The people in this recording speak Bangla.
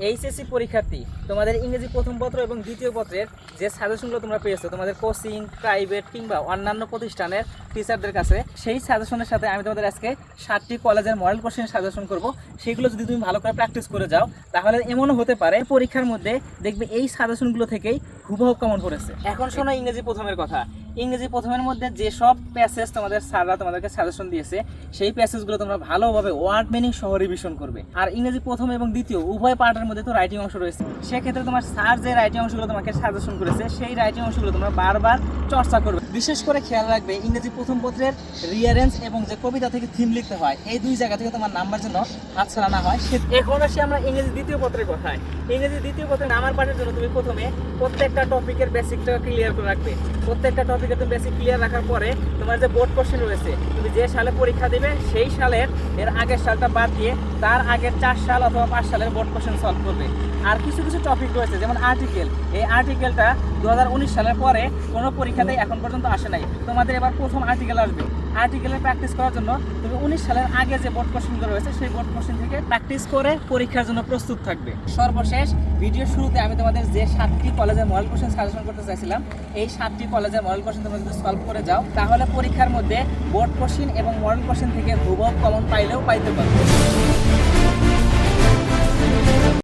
এইচএসসি পরীক্ষার্থী তোমাদের ইংরেজি প্রথম পত্র এবং দ্বিতীয় পত্রের যে সাজেশনগুলো তোমরা পেয়েছো তোমাদের কোচিং প্রাইভেট কিংবা অন্যান্য প্রতিষ্ঠানের টিচারদের কাছে, সেই সাজেশনের সাথে আমি তোমাদের আজকে 7টি কলেজের মডেল কোশ্চেন সাজেশন করব। সেগুলো যদি তুমি ভালো করে প্র্যাকটিস করে যাও তাহলে এমনও হতে পারে পরীক্ষার মধ্যে দেখবে এই সাজেশনগুলো থেকেই হুবহু কমন পড়েছে। এখন শোনো ইংরেজি প্রথমের কথা। ইংরেজি প্রথমের মধ্যে যেসব প্যাসেজ তোমাদের স্যাররা তোমাদেরকে সাজেশন দিয়েছে সেই প্যাসেজগুলো তোমরা ভালোভাবে ওয়ার্ড মিনিং সহ রিভিশন করবে। আর ইংরেজি প্রথম এবং দ্বিতীয় উভয় পার্টের মধ্যে তো রাইটিং অংশ রয়েছে, সেক্ষেত্রে তোমার স্যার যে রাইটিং অংশগুলো তোমাকে সাজেশন করেছে সেই রাইটিং অংশগুলো তোমরা বারবার চর্চা করবে। বিশেষ করে খেয়াল রাখবে ইংরেজি প্রথম পত্রের রিয়ারেন্স এবং যে কবিতা থেকে থিম লিখতে হয় এই দুই জায়গা থেকে তোমার নাম্বার যেন হাতছাড়া না হয়। এখন আসি আমরা ইংরেজি দ্বিতীয় পত্রের কথায়। ইংরেজি দ্বিতীয় পত্রের নাম্বার পার্টের জন্য তুমি প্রথমে প্রত্যেকটা টপিকের বেসিকটা ক্লিয়ার করে রাখবে। প্রত্যেকটা টপিকে তুমি বেসিক ক্লিয়ার রাখার পরে তোমার যে বোর্ড কোশ্চেন রয়েছে তুমি যে সালে পরীক্ষা দেবে সেই সালের এর আগের সালটা বাদ দিয়ে তার আগের 4 সাল অথবা 5 সালের বোর্ড কোশ্চেন সলভ করবে। আর কিছু কিছু টপিক রয়েছে যেমন আর্টিকেল, এই আর্টিকেলটা 2019 সালের পরে কোনো পরীক্ষাতেই এখন পর্যন্ত আসে নাই, তোমাদের এবার প্রথম আর্টিকেল আসবে। আর্টিকেলের প্র্যাকটিস করার জন্য তুমি 19 সালের আগে যে বোর্ড কোশ্চেনগুলো রয়েছে সেই বোর্ড কোশ্চেন থেকে প্র্যাকটিস করে পরীক্ষার জন্য প্রস্তুত থাকবে। সর্বশেষ ভিডিও শুরুতে আমি তোমাদের যে 7টি কলেজের মডেল কোশ্চেন সাজেশন করতে চাইছিলাম এই 7টি কলেজের মডেল কোশ্চেন তোমরা যদি সলভ করে যাও তাহলে পরীক্ষার মধ্যে বোর্ড কোশ্চেন এবং মডেল কোশ্চেন থেকে হুবহু কমন পাইলেও পাইতে পারবে।